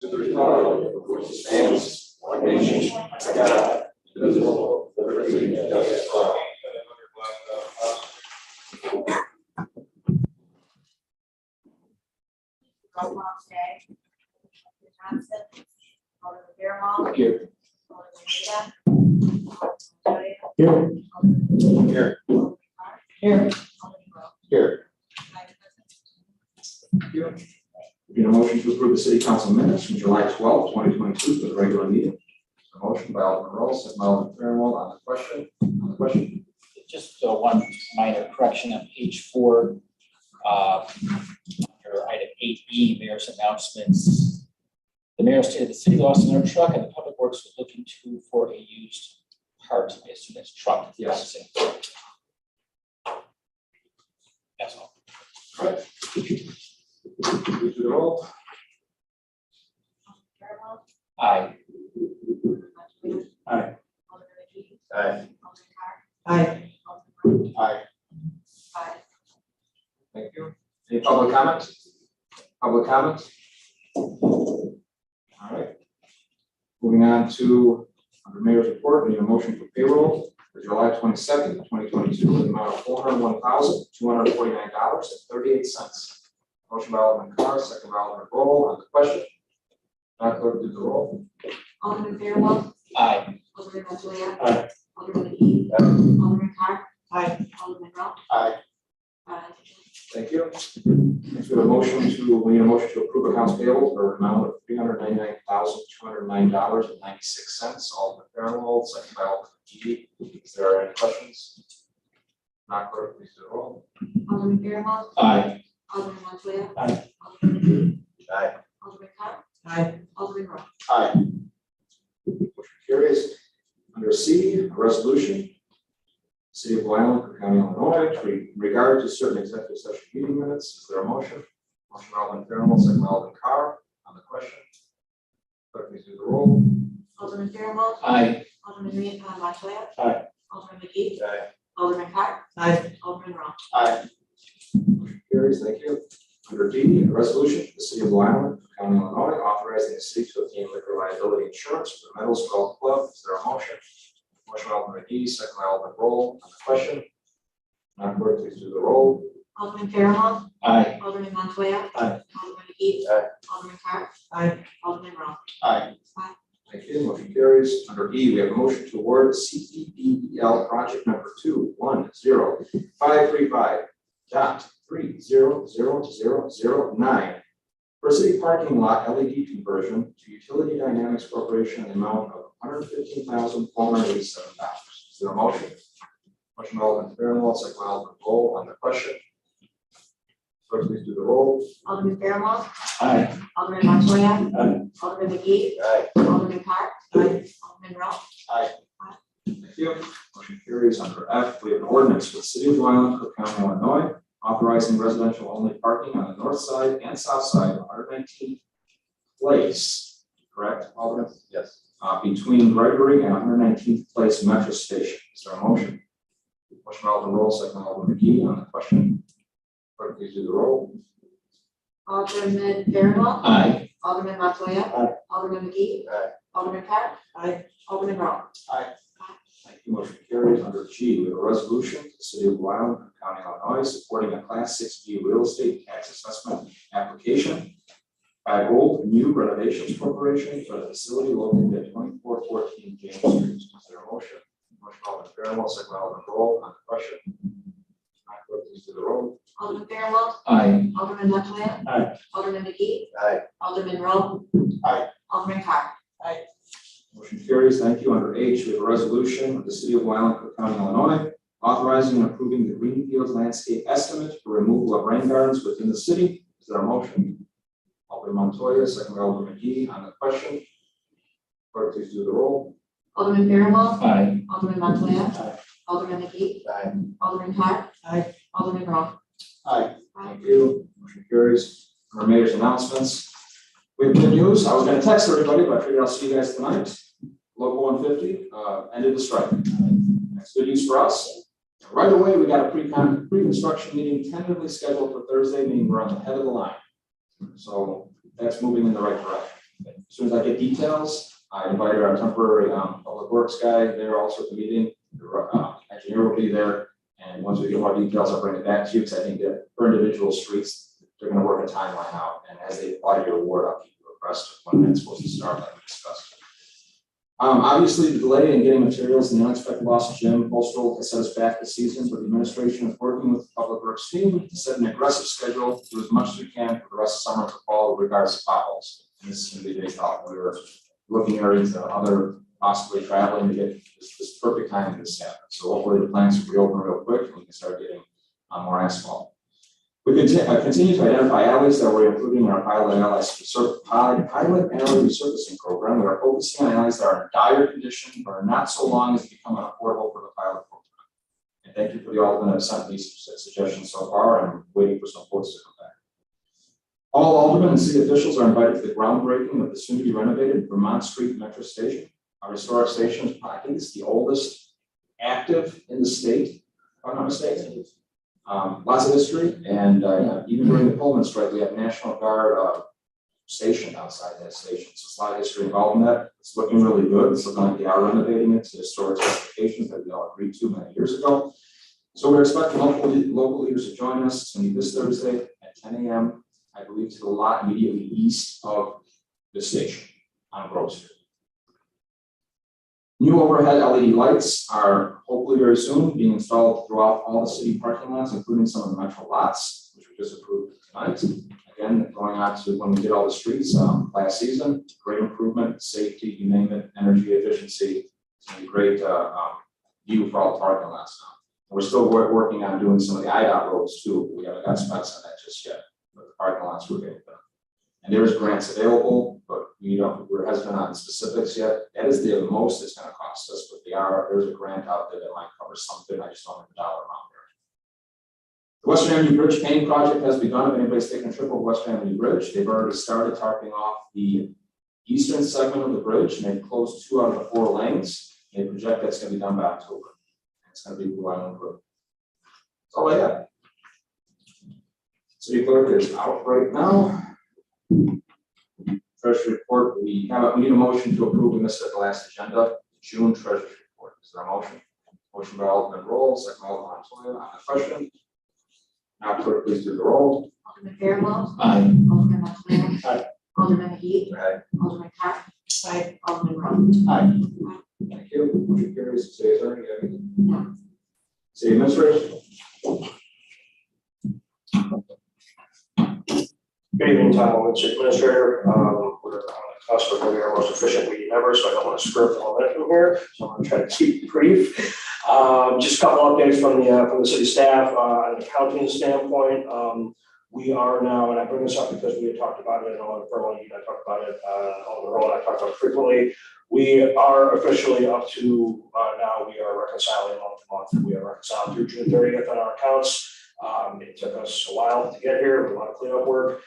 to the republic for which it stands, one nation, under God, indivisible, with liberty and justice for all. Roll call today. Alderman Johnson. Alderman Fairwell. Here. Alderman Rita. Here. Here. Here. Here. We need a motion to approve the city council minutes from July 12, 2022 for the regular meeting. A motion by Alderman Roll, second by Alderman Fairwell on the question. Just one minor correction on page 4, under item 8E, mayor's announcements. The mayor stated the city lost another truck and the public works was looking for a used part. I assume that's truck. Yes. That's all. All right. Please do the roll. Fairwell. Aye. Aye. Alderman McGee. Aye. Alderman Carr. Aye. Alderman Roll. Aye. Aye. Thank you. Any public comment? Public comment? All right. Moving on to under mayor's report, we need a motion for payroll for July 22nd, 2022, in the amount of $401,249.38. Motion by Alderman Carr, second by Alderman Roll on the question. Madam Clerk, do the roll. Alderman Fairwell. Aye. Alderman Montoya. Aye. Alderman McGee. Aye. Alderman Carr. Aye. Alderman Roll. Aye. Aye. Thank you. Next, we need a motion to approve accounts payable for an amount of $399,209.96. Alderman Fairwell, second by Alderman McGee. Is there any questions? Madam Clerk, please do the roll. Alderman Fairwell. Aye. Alderman Montoya. Aye. Alderman McGee. Aye. Alderman Carr. Aye. Alderman Roll. Aye. Motion carries. Under C, a resolution. City of Blue Island, Cook County, Illinois, in regard to certain executive session meeting minutes. Is there a motion? Motion by Alderman Fairwell, second by Alderman Carr on the question. Clerk, please do the roll. Alderman Fairwell. Aye. Alderman Montoya. Aye. Alderman McGee. Aye. Alderman Carr. Aye. Alderman Roll. Aye. Motion carries. Thank you. Under D, a resolution, the City of Blue Island, Cook County, Illinois, authorizing the city to obtain liquor liability insurance for the Meadows Golf Club. Is there a motion? Motion by Alderman McGee, second by Alderman Roll on the question. Madam Clerk, please do the roll. Alderman Fairwell. Aye. Alderman Montoya. Aye. Alderman McGee. Aye. Alderman Carr. Aye. Alderman Roll. Aye. Aye. Thank you. Motion carries. Under E, we have a motion to award CEDEL project number 2105535.3000009 for city parking lot LED conversion to Utility Dynamics Corporation in the amount of $115,487. Is there a motion? Motion by Alderman Fairwell, second by Alderman Roll on the question. Clerk, please do the roll. Alderman Fairwell. Aye. Alderman Montoya. Aye. Alderman McGee. Aye. Alderman Carr. Aye. Alderman Roll. Aye. Thank you. Motion carries. Under F, we have an ordinance for the City of Blue Island, Cook County, Illinois, authorizing residential only parking on the north side and south side of 119th Place. Correct, Alderman? Yes. Between Gregory and 119th Place Metro Station. Is there a motion? Motion by Alderman Roll, second by Alderman McGee on the question. Clerk, please do the roll. Alderman Fairwell. Aye. Alderman Montoya. Aye. Alderman McGee. Aye. Alderman Carr. Aye. Alderman Roll. Aye. Thank you. Motion carries. Under G, we have a resolution to the City of Blue Island, Cook County, Illinois, supporting a Class 6B real estate tax assessment application by Old New Renovations Corporation for the facility located at 2414 James Street. Is there a motion? Motion by Alderman Fairwell, second by Alderman Roll on the question. Madam Clerk, please do the roll. Alderman Fairwell. Aye. Alderman Montoya. Aye. Alderman McGee. Aye. Alderman Roll. Aye. Alderman Carr. Motion carries. Thank you. Under H, we have a resolution of the City of Blue Island, Cook County, Illinois, authorizing and approving the Greenfields landscape estimate for removal of rain gardens within the city. Is there a motion? Alderman Montoya, second by Alderman McGee on the question. Clerk, please do the roll. Alderman Fairwell. Aye. Alderman Montoya. Aye. Alderman McGee. Aye. Alderman Carr. Aye. Alderman Roll. Aye. Thank you. Motion carries. Our mayor's announcements. We have good news. I was going to text everybody, but I figured I'll see you guys tonight. Local 150 ended the strike. That's good news for us. Right away, we got a pre-construction meeting tentatively scheduled for Thursday, meaning we're on the head of the line. So that's moving in the right direction. As soon as I get details, I invited our temporary public works guy there also at the meeting. The engineer will be there. And once we get more details, I'll bring it back to you because I think that for individual streets, they're going to work a timeline out. And as they apply to your award, I'll keep you abreast of when that's supposed to start, like we discussed. Obviously, the delay in getting materials and the unexpected loss of Jim Postal has set us back this season, but the administration is working with the public works team to set an aggressive schedule to do as much as we can for the rest of summer and fall with regards to potholes. And this is going to be a big help. We were looking into other possibly traveling to get this perfect time to this happen. So hopefully the plants will reopen real quick and we can start getting more asphalt. We continue to identify alleys that we're including in our pilot alley resurfacing program. We are focusing on alleys that are in dire condition but are not so long as to become unaffordable for the pilot program. And thank you for the aldermen that have sent these suggestions so far. I'm waiting for some quotes to come back. All aldermen and city officials are invited to the groundbreaking of the soon-to-be renovated Vermont Street Metro Station. Our historic station is probably the oldest active in the state, if I'm not mistaken. Lots of history, and even during the Pullman strike, we have National Guard stationed outside that station. So it's a lot of history involved in that. It's looking really good. It's looking like they are renovating it to historic specifications that we all agreed to many years ago. So we're expecting local leaders to join us. It's going to be this Thursday at 10 a.m. I believe to the lot immediately east of the station on Grove Street. New overhead LED lights are hopefully very soon being installed throughout all the city parking lots, including some of the metro lots, which we just approved tonight. Again, going on to when we did all the streets last season, great improvement, safety, you name it, energy efficiency. It's going to be great view for all the parking lots now. We're still working on doing some of the IDOT roads too. We haven't got specs on that just yet, but the parking lots we're getting done. And there's grants available, but we're hesitant on specifics yet. That is the most it's going to cost us, but there's a grant out there that might cover something. I just don't have the dollar amount there. The Western Avenue Bridge painting project has begun. If anybody's taken a trip over Western Avenue Bridge, they've already started tarping off the eastern segment of the bridge, and they've closed 2 out of the 4 lanes. They project that's going to be done by October. It's going to be Blue Island Road. That's all I have. City clerk is out right now. Treasury report, we need a motion to approve. We missed it at the last agenda. June Treasury report. Is there a motion? Motion by Alderman Roll, second by Alderman Montoya on the question. Now clerk, please do the roll. Alderman Fairwell. Aye. Alderman Montoya. Aye. Alderman McGee. Aye. Alderman Carr. Aye. Alderman Roll. Aye. Thank you. Motion carries. City attorney, you have anything? No. City administrator. Good evening, Tom Owens, Administrator. We're on the cusp of having our most efficient meeting ever, so I don't want to screw up the momentum here. So I'm going to try to keep it brief. Just a couple updates from the city staff on an accounting standpoint. We are now, and I bring this up because we had talked about it, and all the I talked about it on the roll. I talked about it frequently. We are officially up to now. We are reconciling month to month. We are reconciled through June 30th on our accounts. It took us a while to get here, a lot of cleanup work.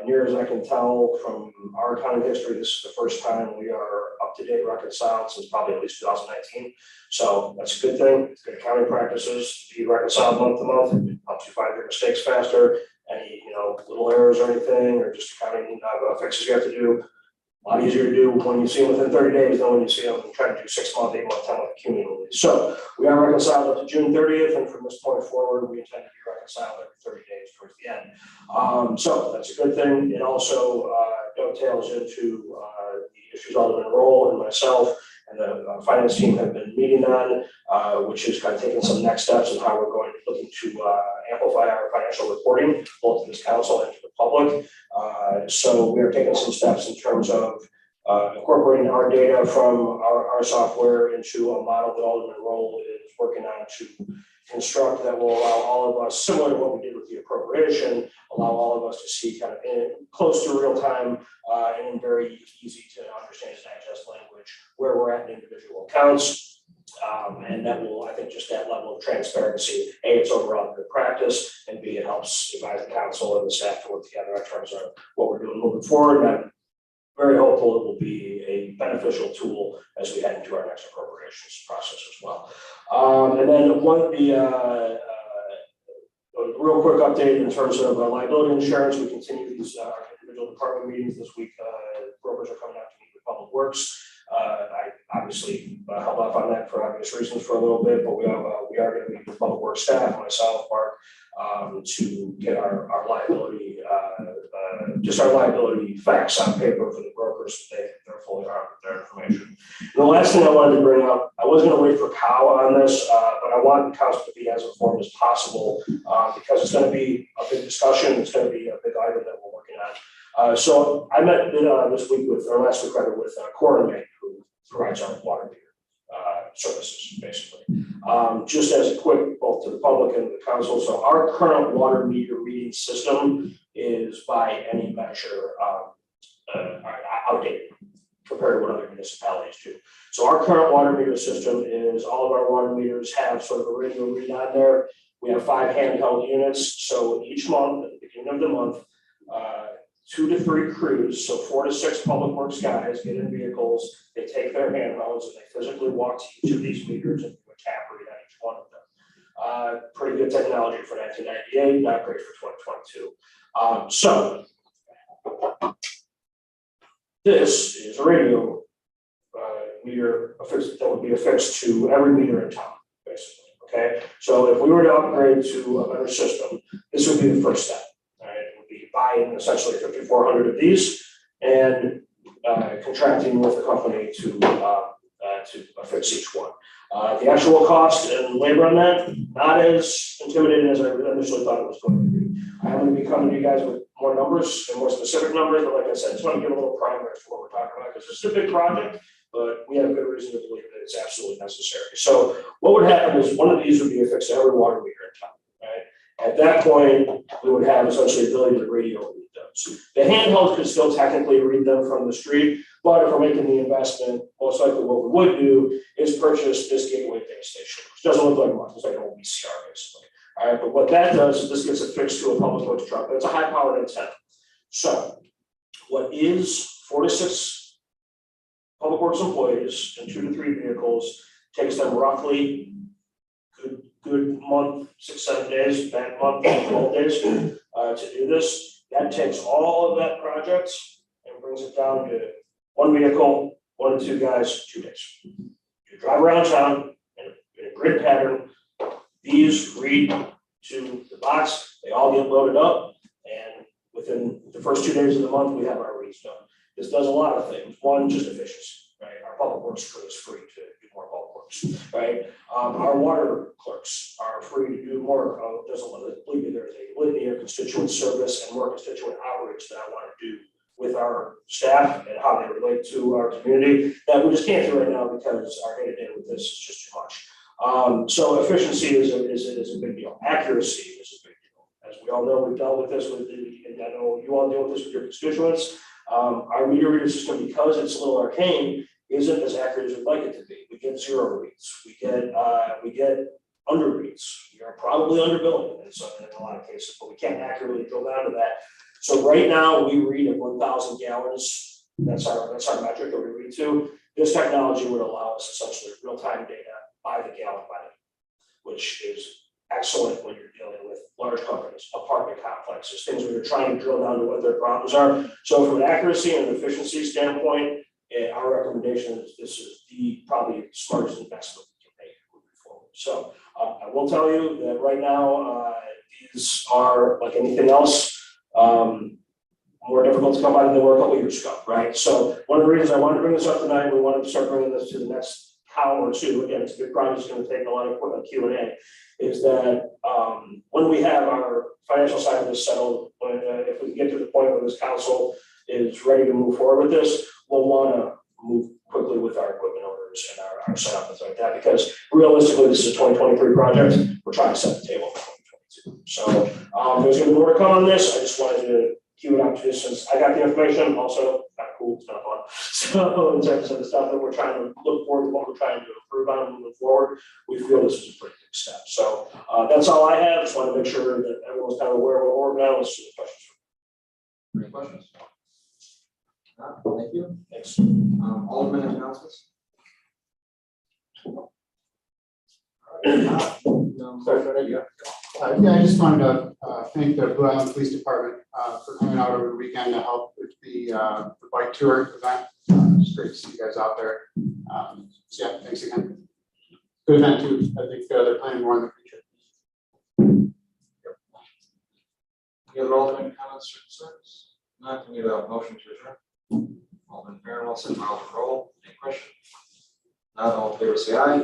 Near as I can tell from our accounting history, this is the first time we are up to date reconciled since probably at least 2019. So that's a good thing. It's good accounting practices to be reconciled month to month. It helps you find your mistakes faster. Any little errors or anything, or just accounting fixes you have to do. A lot easier to do when you see them within 30 days than when you see them and try to do 6 months, 8 months, 10 months cumulatively. So we are reconciled up to June 30th, and from this point forward, we intend to be reconciled every 30 days towards the end. So that's a good thing. It also dovetails into the issues Alderman Roll and myself and the finance team have been meeting on, which is kind of taking some next steps in how we're going to be looking to amplify our financial reporting, both to this council and to the public. So we are taking some steps in terms of incorporating our data from our software into a model that Alderman Roll is working on to construct that will allow all of us, similar to what we did with the appropriation, allow all of us to see kind of in close to real time and in very easy to understand and digest language where we're at in individual accounts. And that will, I think, just that level of transparency. A, it's overall good practice, and B, it helps advise the council and the staff to work together in terms of what we're doing moving forward. And I'm very hopeful it will be a beneficial tool as we head into our next appropriations process as well. And then the real quick update in terms of liability insurance. We continue these individual department meetings this week. Broker brokers are coming out to meet with Public Works. I obviously held off on that for obvious reasons for a little bit, but we are going to meet with Public Works staff, myself, Mark, to get our liability, just our liability facts on paper for the brokers, so they're fully armed with their information. And the last thing I wanted to bring up, I was going to wait for Kyle on this, but I want the council to be as informed as possible because it's going to be a big discussion. It's going to be a big item that we're working on. So I met this week last week rather with Cornermate, who provides our water meter services, basically. Just as a quick, both to the public and the council, so our current water meter reading system is by any measure outdated compared to what other municipalities do. So our current water meter system is all of our water meters have sort of a radio read on there. We have 5 handheld units. So each month, at the beginning of the month, 2 to 3 crews, so 4 to 6 Public Works guys get in vehicles, they take their handhelds and they physically walk to each of these meters and do a tap read on each one of them. Pretty good technology for 1998, not great for 2022. So this is a radio meter that would be affixed to every meter in town, basically. Okay, so if we were to upgrade to a better system, this would be the first step. Buying essentially 5,400 of these and contracting with the company to affix each one. The actual cost and labor on that, not as intimidating as I initially thought it was going to be. I'm going to be coming to you guys with more numbers and more specific numbers, but like I said, I just want to give a little primer as to what we're talking about because this is a big project, but we have good reason to believe that it's absolutely necessary. So what would happen is one of these would be affixed to every water meter in town, right? At that point, we would have essentially the ability to radio read those. The handhelds could still technically read them from the street, but if we're making the investment, most likely what we would do is purchase this gateway base station, which doesn't look like much, it's like an old VCR basically. All right, but what that does is this gets affixed to a Public Works truck, but it's a high powered antenna. So what is 4 to 6 Public Works employees and 2 to 3 vehicles takes them roughly good month, 6-7 days, bad month, 12 days to do this. That takes all of that project and brings it down to 1 vehicle, 1 to 2 guys, 2 days. You drive around town in a grid pattern. These read to the box. They all get loaded up, and within the first 2 days of the month, we have our reads done. This does a lot of things. One, just efficiency, right? Our Public Works crew is free to do more Public Works, right? Our water clerks are free to do more. Believe me, there's a litany of constituent service and more constituent outreach that I want to do with our staff and how they relate to our community that we just can't do right now because our day-to-day with this is just too much. So efficiency is a big deal. Accuracy is a big deal. As we all know, we've dealt with this and I know you all deal with this with your constituents. Our meter reader system, because it's a little arcane, isn't as accurate as we'd like it to be. We get 0 reads. We get under reads. We are probably underbilling in a lot of cases, but we can't accurately drill down to that. So right now we read at 1,000 gallons. That's our metric that we read to. This technology would allow us essentially real-time data by the gallon, which is excellent when you're dealing with large companies, apartment complexes, things where you're trying to drill down to what their problems are. So from an accuracy and efficiency standpoint, our recommendation is this is probably the smartest investment we can make moving forward. So I will tell you that right now, these are like anything else, more difficult to come by than they were a couple years ago, right? So one of the reasons I wanted to bring this up tonight, we wanted to start bringing this to the next hour or two. Again, it's a big project, it's going to take a lot of Q&A. Is that when we have our financial side of this settled, if we get to the point where this council is ready to move forward with this, we'll want to move quickly with our equipment orders and our setup and things like that, because realistically, this is a 2023 project. We're trying to set the table for 2022. So there's going to be more to come on this. I just wanted to cue it up to this since I got the information. Also, kind of cool, it's kind of fun. So in terms of the stuff that we're trying to look forward to, what we're trying to improve on moving forward, we feel this is a pretty big step. So that's all I have. Just want to make sure that everyone's kind of aware of what we're working on. Let's see the questions. Any questions? Thank you. Thanks. Alderman announcements? Yeah, I just wanted to thank the Blue Island Police Department for coming out over the weekend to help with the bike tour event. It's great to see you guys out there. So yeah, thanks again. Good event too. I think they're planning more in the future. Any other Alderman comments or concerns? Not, we need a motion to adjourn. Alderman Fairwell, second by Alderman Roll. Any questions? Not all in favor, say aye.